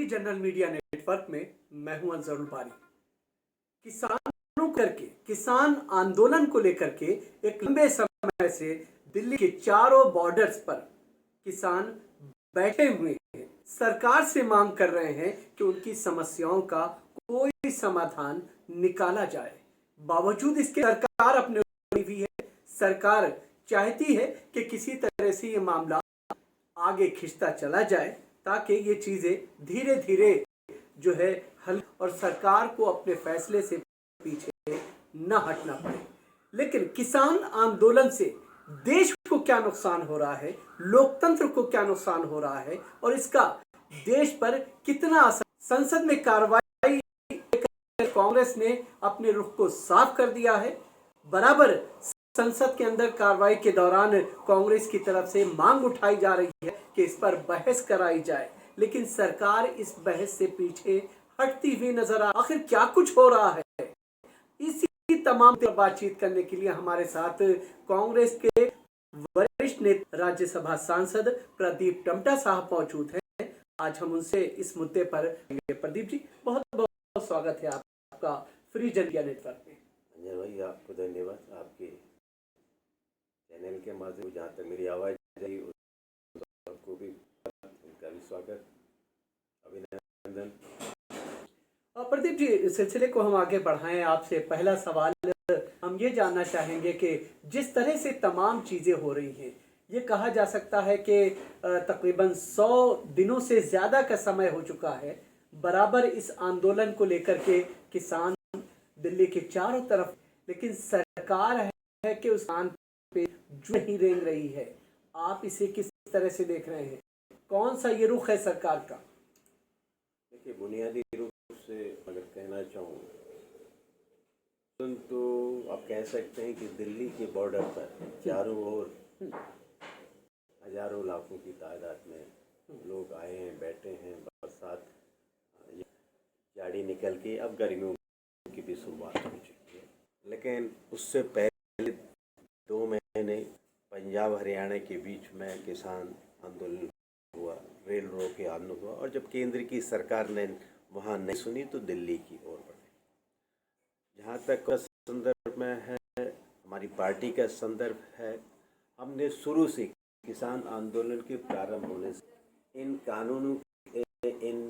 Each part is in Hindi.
फ्री जनरल मीडिया नेटवर्क में मैं हूं अंजरुल बारी। किसानों करके किसान आंदोलन को लेकर के एक लंबे समय से दिल्ली के चारों बॉर्डर्स पर किसान बैठे हुए हैं, सरकार से मांग कर रहे हैं कि उनकी समस्याओं का कोई समाधान निकाला जाए। बावजूद इसके सरकार अपने हुई है। सरकार चाहती है कि किसी तरह से ये मामला आगे खिंचता चला जाए ताकि ये चीजें धीरे धीरे जो है हल और सरकार को अपने फैसले से पीछे न हटना पड़े। लेकिन किसान आंदोलन से देश को क्या नुकसान हो रहा है, लोकतंत्र को क्या नुकसान हो रहा है और इसका देश पर कितना असर। संसद में कार्रवाई, कांग्रेस ने अपने रुख को साफ कर दिया है। बराबर संसद के अंदर कार्रवाई के दौरान कांग्रेस की तरफ से मांग उठाई जा रही है कि इस पर बहस कराई जाए, लेकिन सरकार इस बहस से पीछे हटती हुई नजर आ। आखिर क्या कुछ हो रहा है, इसी तमाम बातचीत करने के लिए हमारे साथ कांग्रेस के वरिष्ठ नेता राज्यसभा सांसद प्रदीप टमटा साहब मौजूद हैं। आज हम उनसे इस मुद्दे पर। प्रदीप जी, बहुत बहुत स्वागत है आपका फ्री जनरल नेटवर्क में। अंजन भाई, आपको धन्यवाद। आपके चैनल के माध्यम से जहाँ तक मेरी आवाज़ जाई सबको भी उनका भी स्वागत, अभिनंदन। प्रदीप जी, सिलसिले को हम आगे बढ़ाएं। आपसे पहला सवाल हम ये जानना चाहेंगे कि जिस तरह से तमाम चीज़ें हो रही हैं, ये कहा जा सकता है कि तकरीबन 100 दिनों से ज़्यादा का समय हो चुका है। बराबर इस आंदोलन को लेकर के किसान दिल्ली के चारों तरफ, लेकिन सरकार है कि उस आंदोलन पे जो नहीं रेंग रही है। आप इसे किस तरह से देख रहे हैं? कौन सा ये रुख है सरकार का? देखिए, बुनियादी रूप से अगर कहना चाहूँ तो आप कह सकते हैं कि दिल्ली के बॉर्डर पर चारों ओर हजारों लाखों की तादाद में लोग आए हैं, बैठे हैं। बरसात झाड़ी निकल के अब गर्मियों की भी शुरुआत हो चुकी है, लेकिन उससे पहले 2 महीने पंजाब हरियाणा के बीच में किसान आंदोलन हुआ, रेल रोके आंदोलन हुआ, और जब केंद्र की सरकार ने वहाँ नहीं सुनी तो दिल्ली की ओर बढ़े। जहाँ तक संदर्भ में है, हमारी पार्टी का संदर्भ है, हमने शुरू से किसान आंदोलन के प्रारंभ होने से इन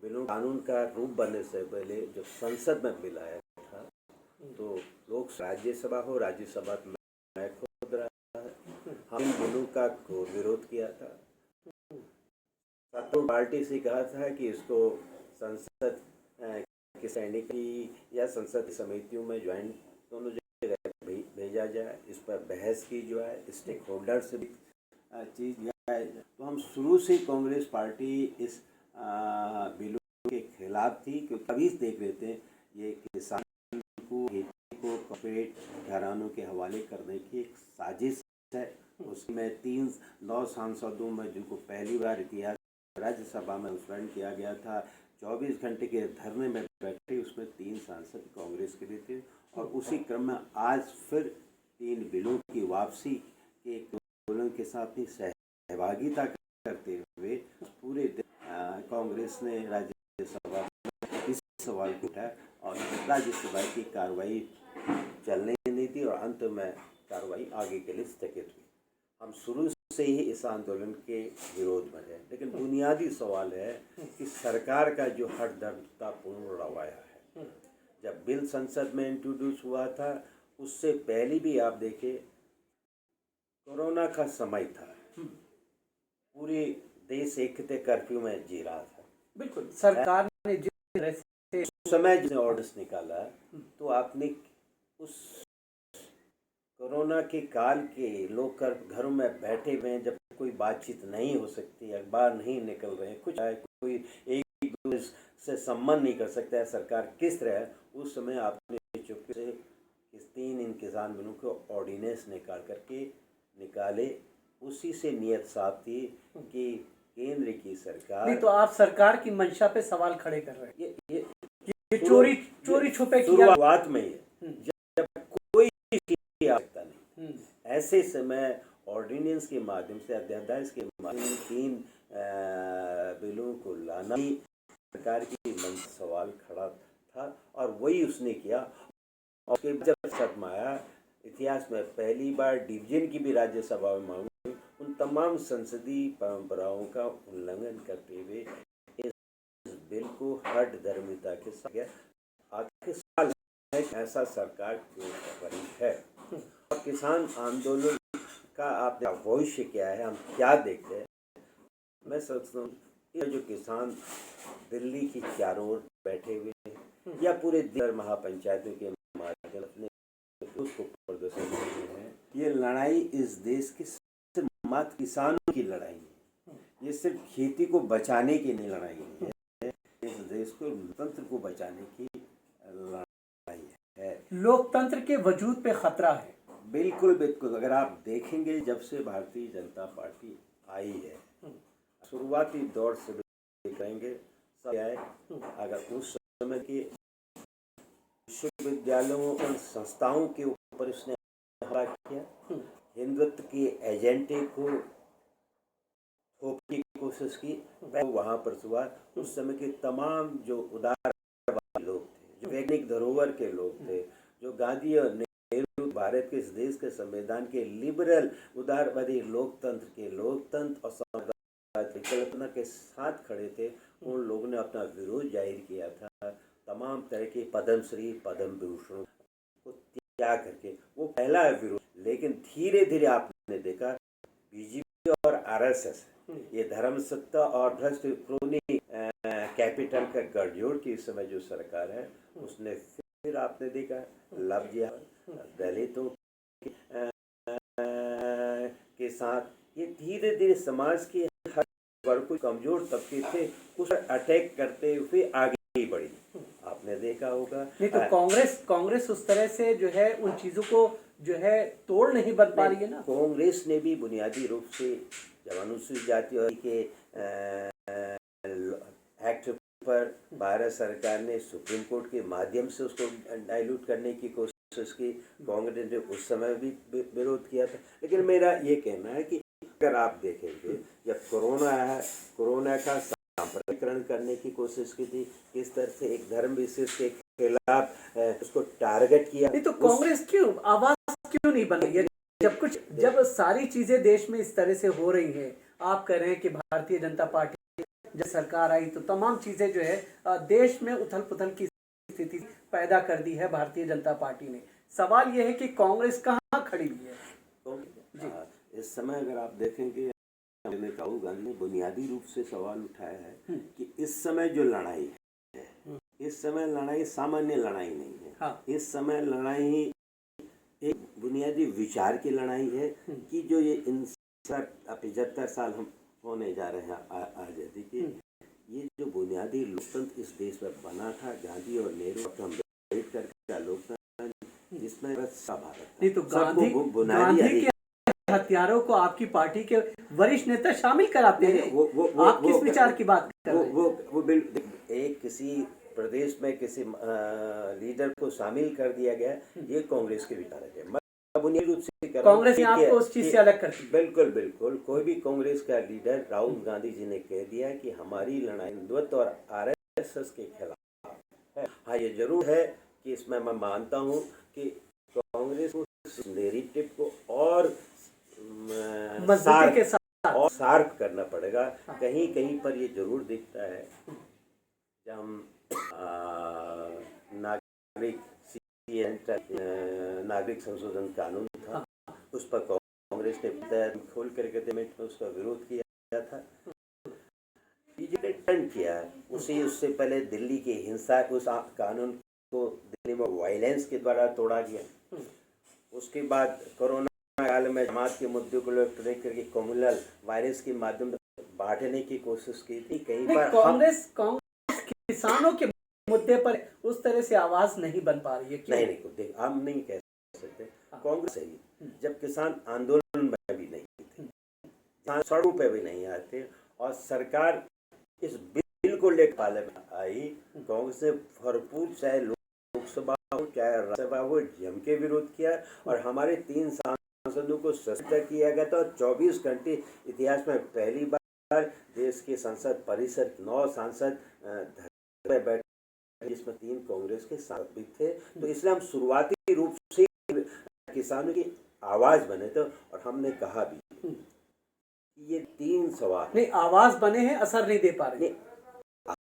बिलों कानून का रूप बनने से पहले जब संसद में बिल आया था तो लोग राज्यसभा हो, राज्यसभा में मैं खुद रहा, हम इन बिलों का विरोध किया था। सत्ता पार्टी से कहा था कि इसको संसद की सैनिक या संसद समितियों में ज्वाइन दोनों जगह भेजा जाए, इस पर बहस की जो है स्टेक होल्डर से चीज़ जाए। तो हम शुरू से कांग्रेस पार्टी इस बिलों के खिलाफ थी, क्योंकि अभी देख रहे थे ये किसान को खेती को कॉर्पोरेट घरानों के हवाले करने की एक साजिश है। उसमें 9 सांसदों में जिनको पहली बार इतिहास राज्यसभा में अनुस्मरण किया गया था, 24 घंटे के धरने में बैठे, उसमें 3 सांसद कांग्रेस के लिए थे। और उसी क्रम में आज फिर 3 बिलों की वापसी के आंदोलन के साथ ही सहभागिता करते हुए पूरे कांग्रेस ने राज्यसभा में इस सवाल को उठाया और राज्यसभा की कार्रवाई चलने नहीं दी और अंत में कार्रवाई आगे के लिए स्थगित हुई। हम शुरू से ही इस आंदोलन के विरोध में है, लेकिन बुनियादी सवाल है कि सरकार का जो हठधर्मतापूर्ण रवैया है। जब बिल संसद में इंट्रोड्यूस हुआ था उससे पहले भी आप देखें, कोरोना का समय था, पूरे देश एक कर्फ्यू में जी रहा था। बिल्कुल, सरकार ने जिस तरह से उस समय जिसने ऑर्डर्स निकाला तो आपने उस कोरोना के काल के लोग घरों में बैठे हुए हैं, जब कोई बातचीत नहीं हो सकती, अखबार नहीं निकल रहे हैं, कुछ कोई एक दूसरे से संबंध नहीं कर सकता है, सरकार किस तरह है, उस समय आपने चुपके से 3 इन किसान बिलों को ऑर्डिनेंस निकाले। उसी से नियत साफ थी कि केंद्र की सरकार नहीं, तो आप सरकार की मंशा पे सवाल खड़े कर रहे हैं। ये चोरी छुपे शुरुआत में जब कोई आवश्यकता नहीं, ऐसे समय ऑर्डिनेंस के माध्यम से, अध्यादेश के माध्यम से 3 बिलों को लाना सरकार की मन से सवाल खड़ा था और वही उसने किया। और उसके बाद जब सदन में आया, इतिहास में पहली बार डिवीजन की भी राज्यसभा में मांग हुई, उन तमाम संसदीय परंपराओं का उल्लंघन करते हुए इस बिल को हठधर्मिता के साथ गया। आखिर सवाल है कि ऐसा सरकार क्यों कर रही है और किसान आंदोलन का आपने भविष्य क्या है, हम क्या देखते हैं। मैं सोचता हूँ ये जो किसान दिल्ली की चारों ओर बैठे हुए हैं या पूरे महापंचायतों के माध्यम अपने विरोध को प्रदर्शन कर रहे हैं, ये लड़ाई इस देश की सिर्फ मात्र किसानों की लड़ाई है। ये सिर्फ खेती को बचाने की नहीं लड़ाई है, इस देश को लोकतंत्र को बचाने की लड़ाई है। लोकतंत्र के वजूद पे खतरा है। बिल्कुल बिल्कुल। अगर आप देखेंगे जब से भारतीय जनता पार्टी आई है, शुरुआती दौर से देखेंगे सब है, अगर उस समय के विश्वविद्यालयों और संस्थाओं के ऊपर इसने हमला किया, हिंदुत्व के एजेंडे को थोपने की कोशिश की, वहां पर हुआ। उस समय के तमाम जो उदारवादी लोग थे, जो वैज्ञानिक धरोहर के लोग थे, जो गांधी और नेहरू भारत के इस देश के संविधान के लिबरल उदारवादी लोकतंत्र और कल्पना के साथ खड़े थे, उन लोगों ने अपना विरोध जाहिर किया था। तमाम तरह के पद्मश्री पद्म विभूषण को त्याग करके वो पहला विरोध। लेकिन धीरे धीरे आपने देखा बीजेपी और आरएसएस, ये धर्म सत्ता और भ्रष्ट क्रोनी कैपिटल का गठजोड़ की इस समय जो सरकार है, उसने फिर आपने देखा लव जिहाद, दलितों के साथ ये धीरे धीरे समाज के हर वर्ग को कमजोर तबके थे उस पर अटैक करते हुए आगे बढ़ी। आपने देखा होगा। नहीं तो कांग्रेस उस तरह से जो है उन चीजों को जो है तोड़ नहीं बन पा रही है ना। कांग्रेस ने भी बुनियादी रूप से जब अनुसूचित जाति के एक्ट पर भारत सरकार ने सुप्रीम कोर्ट के माध्यम से उसको डाइल्यूट करने की कोशिश की, कांग्रेस ने उस समय भी विरोध किया था। लेकिन मेरा ये कहना है कि अगर आप देखेंगे जब कोरोना आया, कोरोना का सांप्रदायिकरण करने की कोशिश की थी, किस तरह से एक धर्म विशेष के खिलाफ उसको टारगेट किया। नहीं तो कांग्रेस क्यों आवाज क्यों नहीं बन रही है? जब सारी चीजें देश में इस तरह से हो रही हैं, आप कह रहे हैं कि भारतीय जनता पार्टी जब सरकार आई तो तमाम चीजें जो है देश में उथल पुथल की स्थिति पैदा कर दी है भारतीय जनता पार्टी ने। सवाल यह है कि कांग्रेस कहाँ खड़ी हुई है? तो इस समय अगर आप देखेंगे, राहुल गांधी ने बुनियादी रूप से सवाल उठाया है कि इस समय जो लड़ाई है, इस समय लड़ाई सामान्य लड़ाई नहीं है। हाँ। इस समय लड़ाई एक बुनियादी विचार की लड़ाई है कि जो ये 75 साल हम होने जा रहे हैं आजादी के, ये जो बुनियादी लोकतंत्र इस देश में बना था, गांधी और नेहरू अम्बेडकर का लोकतंत्र, जिसमें भारत नहीं तो गांधी के हत्यारों को आपकी पार्टी के वरिष्ठ नेता शामिल कराते हैं। आप किस विचार की बात कर रहे हैं? वो एक किसी प्रदेश में किसी लीडर को शामिल कर दिया गया, ये कांग्रेस के विचार है। बुनियादी रूप से कांग्रेस ने आपको उस चीज से अलग कर दिया। बिल्कुल बिल्कुल। कोई भी कांग्रेस का लीडर, राहुल गांधी जी ने कह दिया कि हमारी लड़ाई हिंदुत्व और आरएसएस के खिलाफ है। हाँ, ये जरूर है कि इसमें मैं मानता हूँ कि कांग्रेस को नैरेटिव को और मजबूती के साथ और शार्प करना पड़ेगा। कहीं कहीं पर ये जरूर दिखता है जब हम नागरिक संशोधन कानून था, उस पर कांग्रेस ने खोल करके में उसका विरोध किया था। बीजेपी ने टर्न किया उससे पहले दिल्ली की हिंसा, उस कानून को दिल्ली में वायलेंस के द्वारा तोड़ा गया। उसके बाद कोरोना काल में जमात के मुद्दे को लेकर करके कम्युनल वायरस के माध्यम से बांटने की कोशिश की थी। कहीं पर कांग्रेस किसानों के मुद्दे पर उस तरह से आवाज नहीं बन पा रही है। नहीं देख, हम नहीं कह सकते कांग्रेस है जब किसान आंदोलन में भी नहीं थे, किसान सड़कों पे भी नहीं आते, और सरकार इस बिल को लेकर पार्लियामेंट आई, कांग्रेस ने भरपूर चाहे लोकसभा हो चाहे राज्यसभा हो जम के विरोध किया, और हमारे 3 सांसदों को सस्पेंड किया गया था। और 24 घंटे इतिहास में पहली बार देश के संसद परिसर 9 सांसद धरने पर बैठे, जिसमें 3 कांग्रेस के सांसद भी थे। तो इसलिए हम शुरुआती रूप से किसानों की आवाज बने थे और हमने कहा भी कि ये 3 सवाल नहीं, आवाज बने हैं, असर नहीं दे पा रहे।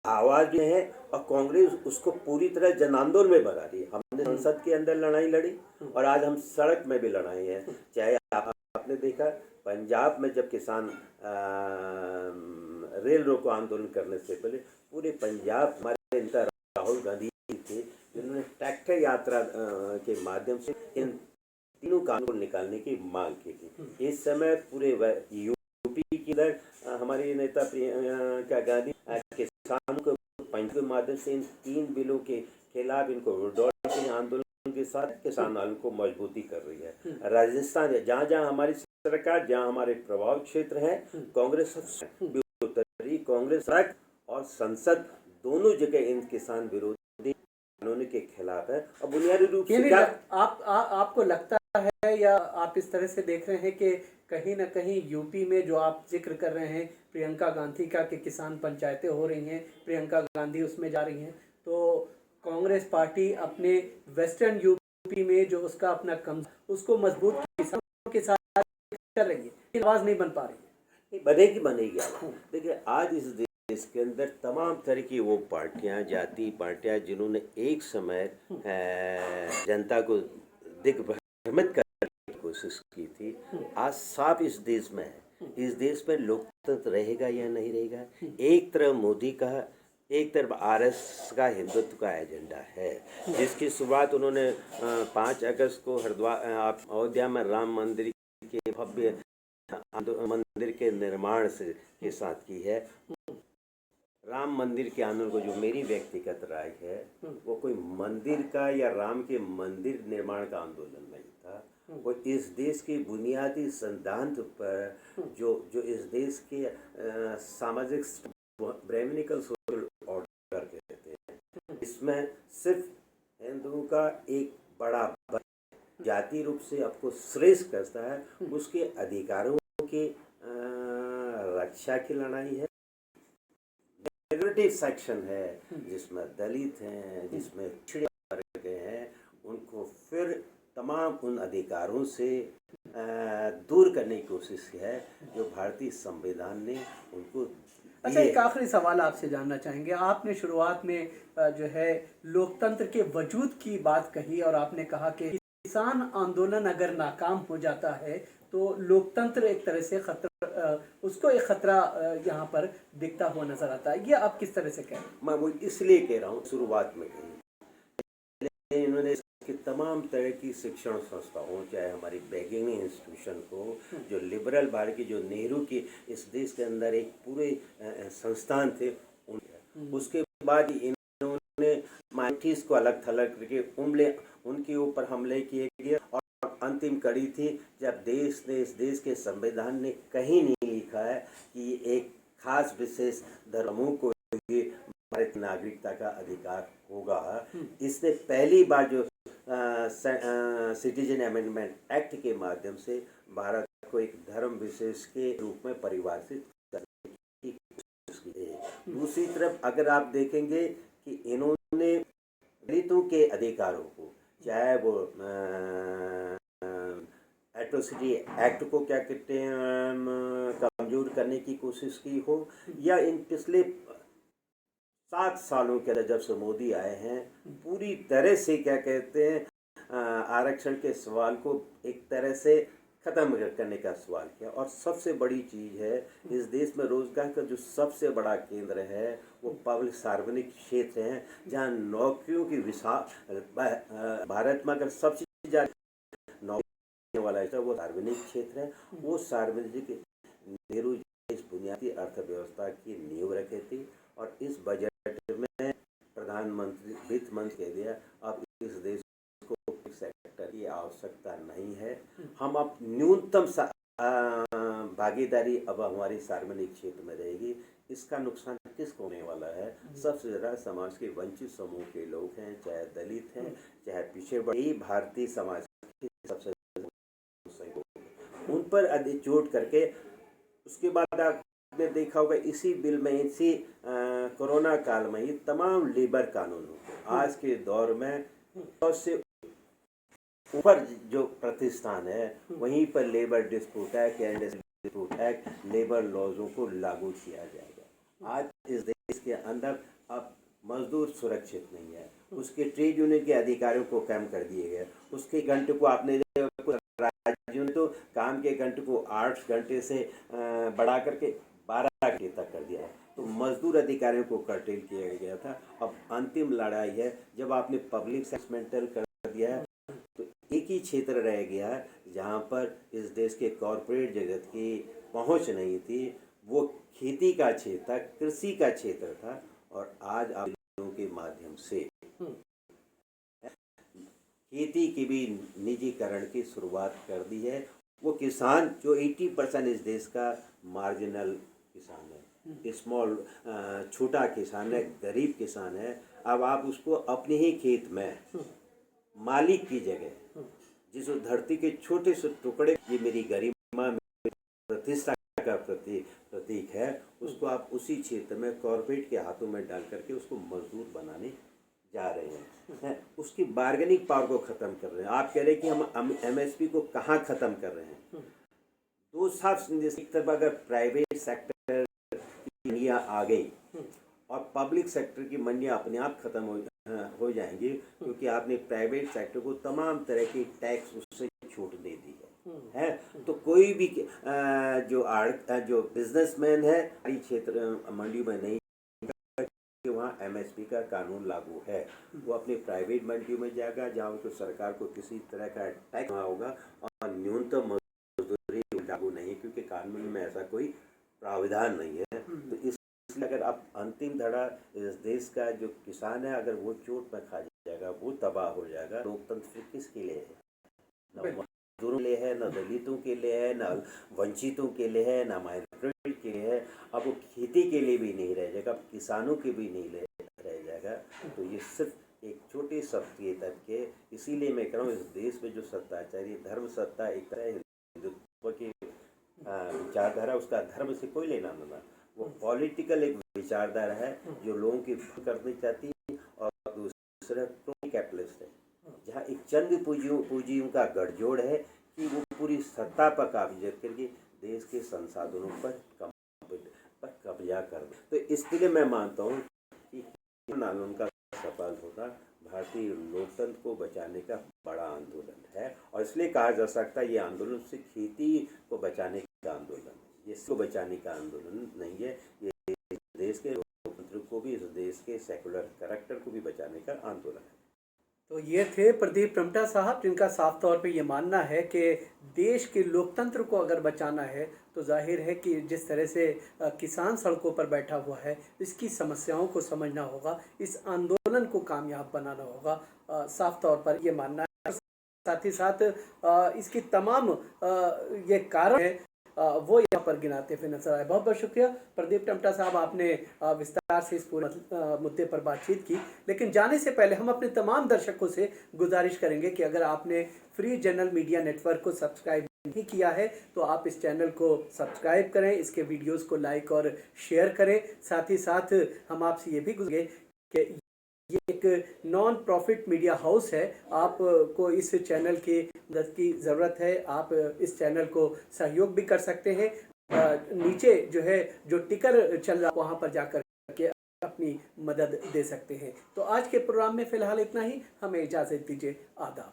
आवाज भी है और कांग्रेस उसको पूरी तरह जन आंदोलन में बना रही है। हमने संसद के अंदर लड़ाई लड़ी और आज हम सड़क में भी लड़ाई है। चाहे आपने देखा पंजाब में जब किसान रेल रोको आंदोलन करने से पहले पूरे पंजाब हमारे नेता राहुल गांधी थे, जिन्होंने ट्रैक्टर यात्रा के माध्यम से इन तीनों कानून को निकालने की मांग की थी। इस समय पूरे यूपी के अंदर हमारे नेता प्रियंका गांधी किसानों को पंच के माध्यम से इन 3 बिलों के खिलाफ इनको विड्रॉल के आंदोलन के साथ किसान आंदोलन को मजबूती कर रही है। राजस्थान जहाँ जहाँ हमारी सरकार, जहाँ हमारे प्रभाव क्षेत्र है, कांग्रेस उत्तरी कांग्रेस और संसद दोनों जगह इन किसान विरोधी कानून के खिलाफ है। और बुनियादी रूप से आपको लगता है या आप इस तरह से देख रहे हैं कि कहीं ना कहीं यूपी में जो आप जिक्र कर रहे हैं प्रियंका गांधी का कि किसान पंचायतें हो रही हैं, प्रियंका गांधी उसमें जा रही हैं, तो कांग्रेस पार्टी अपने वेस्टर्न यूपी में जो उसका अपना कम उसको मजबूत किसानों के साथ कर रही है, आवाज नहीं बन पा रही है। बनेगी आवाज। देखिए आज इस देश के अंदर तमाम तरह की वो पार्टियां, जाति पार्टियां जिन्होंने एक समय जनता को दिग्भ्रमित करने की कोशिश की थी, आज साफ इस देश में है। इस देश में लोकतंत्र रहेगा या नहीं रहेगा। एक तरफ मोदी का, एक तरफ आरएसएस का हिंदुत्व का एजेंडा है, जिसकी शुरुआत उन्होंने 5 अगस्त को अयोध्या में राम मंदिर के भव्य मंदिर के निर्माण से के साथ की है। राम मंदिर के आंदोलन को, जो मेरी व्यक्तिगत राय है, वो कोई मंदिर का या राम के मंदिर निर्माण का आंदोलन नहीं था। वो इस देश के बुनियादी सिद्धांत पर जो इस देश के सामाजिक ब्राह्मणिकल सोशल ऑर्डर कहते हैं, इसमें सिर्फ हिंदुओं का एक बड़ा जाति रूप से आपको श्रेष्ठ करता है, उसके अधिकारों की रक्षा की लड़ाई है। माइनॉरिटी सेक्शन है जिसमें दलित हैं, जिसमें पिछड़े वर्ग हैं, उनको फिर तमाम उन अधिकारों से दूर करने की कोशिश है जो भारतीय संविधान ने उनको। अच्छा, एक आखिरी सवाल आपसे जानना चाहेंगे। आपने शुरुआत में जो है लोकतंत्र के वजूद की बात कही और आपने कहा कि किसान आंदोलन अगर नाकाम हो जाता है तो लोकतंत्र एक तरह से उसको एक खतरा यहाँ पर दिखता हुआ नजर आता है। ये आप किस तरह से कह रहे हैं? मैं वो इसलिए कह रहा हूँ, शुरुआत में कही इन्होंने कि तमाम तरह की शिक्षण संस्थाओं, चाहे हमारी बैंकिंग इंस्टीट्यूशन को, जो लिबरल भारत की, जो नेहरू की इस देश के अंदर एक पूरे संस्थान थे, उसके बाद इन्होंने माइनॉरिटीज को अलग थलग करके उनके ऊपर हमले किए गए। और अंतिम कड़ी थी जब देश ने, इस देश के संविधान ने कहीं नहीं लिखा है कि एक खास विशेष धर्मों को भारत नागरिकता का अधिकार होगा। इसने पहली बार जो सिटीजन अमेंडमेंट एक्ट के माध्यम से भारत को एक धर्म विशेष के रूप में परिभाषित करने की कोशिश की है। दूसरी तरफ अगर आप देखेंगे कि इन्होंने दलितों के अधिकारों को, चाहे वो एट्रोसिटी एक्ट को क्या कहते हैं कमजोर करने की कोशिश की हो, या इन पिछले 7 सालों के अंदर जब से मोदी आए हैं पूरी तरह से क्या कहते हैं आरक्षण के सवाल को एक तरह से खत्म करने का सवाल किया। और सबसे बड़ी चीज है, इस देश में रोजगार का जो सबसे बड़ा केंद्र है वो पब्लिक सार्वजनिक क्षेत्र है, जहाँ नौकरियों की विशाल भारत में अगर सबसे ज्यादा नौकरी वाला है वो सार्वजनिक क्षेत्र है। वो सार्वजनिक नेहरू इस बुनियादी अर्थव्यवस्था की नींव रखे थी। और इस बजट में प्रधानमंत्री वित्त मंत्री कह दिया अब इस देश को सेक्टर की आवश्यकता नहीं है, हम अब न्यूनतम भागीदारी अब हमारी सार्वजनिक क्षेत्र में रहेगी। इसका नुकसान किसको होने वाला है? सबसे ज़्यादा समाज के वंचित समूह के लोग हैं, चाहे दलित हैं, चाहे पिछड़े भारतीय समाज के सबसे उन पर अधिक चोट करके उसके बाद आपने देखा होगा इसी बिल में इसी कोरोना काल में ही तमाम लेबर कानूनों को आज के दौर में 100 से ऊपर जो प्रतिष्ठान है वहीं पर labour dispute act and dispute act labour लॉजों को लागू किया जाएगा। आज इस देश के अंदर अब मजदूर सुरक्षित नहीं है, उसके ट्रेड यूनियन के अधिकारियों को कम कर दिए गए, उसके घंटे को आपने राज्यों ने तो काम के घंटे को 8 घंटे से बढ़ा करके 12 घंटे तक कर दिया है। तो मजदूर अधिकारियों को कर्टेल किया गया था। अब अंतिम लड़ाई है, जब आपने पब्लिक सेगमेंटल कर दिया है तो एक ही क्षेत्र रह गया है जहाँ पर इस देश के कॉरपोरेट जगत की पहुँच नहीं थी, वो खेती का क्षेत्र था, कृषि का क्षेत्र था। और आज आप के माध्यम से खेती की भी निजीकरण की शुरुआत कर दी है। वो किसान जो 80% इस देश का मार्जिनल किसान है, स्मॉल छोटा किसान है, गरीब किसान है, अब आप उसको अपने ही खेत में मालिक की जगह जिस धरती के छोटे से टुकड़े, ये मेरी गरिमा प्रतिष्ठा का प्रतीक है, उसको आप उसी क्षेत्र में कॉर्पोरेट के हाथों में डाल करके उसको मजदूर बनाने जा रहे हैं। उसकी बार्गेनिंग पावर को ख़त्म कर रहे हैं। आप कह रहे हैं कि हम एमएसपी को कहाँ ख़त्म कर रहे हैं? दो साफ एक तरफ अगर प्राइवेट सेक्टर की मंडियाँ आ गई और पब्लिक सेक्टर की मंडियाँ अपने आप ख़त्म हो जाएंगी, क्योंकि आपने प्राइवेट सेक्टर को तमाम तरह की टैक्स उससे छूट दे दी है। तो कोई भी जो बिजनेसमैन है क्षेत्र मंडी में नहीं कि वहाँ एमएसपी का कानून लागू है, वो अपने प्राइवेट मंडियों में जाएगा जहाँ उनको सरकार को किसी तरह का टैक्स होगा और न्यूनतम मजदूरी लागू नहीं, क्योंकि कानून में ऐसा कोई प्रावधान नहीं है। तो इसलिए अगर आप अंतिम धड़ा इस देश का जो किसान है अगर वो चोट में खा जाएगा, वो तबाह हो जाएगा। लोकतंत्र किसके लिए है? न मजदूरों के लिए है, न दलितों के लिए है, न वंचितों के लिए है, न माइनॉरिटी के लिए है। अब वो खेती के लिए भी नहीं रह जाएगा, अब किसानों के भी नहीं रह जाएगा। तो ये सिर्फ एक छोटे सत्य तक के, इसीलिए मैं कह रहा हूँ इस देश में जो सत्ता चाहिए, धर्म सत्ता एक तरह हिंदुत्व की विचारधारा, उसका धर्म से कोई लेना देना, वो पॉलिटिकल एक विचारधारा है जो लोगों की करनी चाहती है। और दूसरा कैपिटलिस्ट है, जहाँ एक चंद पूंजियों का गठजोड़ है कि वो पूरी सत्ता पर काबिज करके देश के संसाधनों पर कब्जा कर दे। तो इसलिए मैं मानता हूँ कि आंदोलन का सफल होना भारतीय लोकतंत्र को बचाने का बड़ा आंदोलन है। और इसलिए कहा जा सकता है ये आंदोलन से खेती को बचाने का आंदोलन है, ये इसको बचाने का आंदोलन नहीं है। ये देश के लोकतंत्र को भी, इस देश के सेकुलर कैरेक्टर को भी बचाने का आंदोलन है। तो ये थे प्रदीप टमटा साहब, जिनका साफ तौर पे ये मानना है कि देश के लोकतंत्र को अगर बचाना है तो जाहिर है कि जिस तरह से किसान सड़कों पर बैठा हुआ है, इसकी समस्याओं को समझना होगा, इस आंदोलन को कामयाब बनाना होगा। साफ तौर पर ये मानना है। साथ ही साथ इसकी तमाम ये कारण है वो यहाँ पर गिनाते हुए नजर आए। बहुत बहुत शुक्रिया प्रदीप टमटा साहब, आपने विस्तार से इस पूरे मुद्दे पर बातचीत की। लेकिन जाने से पहले हम अपने तमाम दर्शकों से गुजारिश करेंगे कि अगर आपने फ्री जनरल मीडिया नेटवर्क को सब्सक्राइब नहीं किया है तो आप इस चैनल को सब्सक्राइब करें, इसके वीडियोस को लाइक और शेयर करें। साथ ही साथ हम आपसे ये भी गुजारेंगे कि ये एक नॉन प्रॉफिट मीडिया हाउस है, आपको इस चैनल की मदद की ज़रूरत है। आप इस चैनल को सहयोग भी कर सकते हैं। नीचे जो है जो टिकर चल रहा है वहाँ पर जाकर के अपनी मदद दे सकते हैं। तो आज के प्रोग्राम में फ़िलहाल इतना ही, हमें इजाज़त दीजिए। आदाब।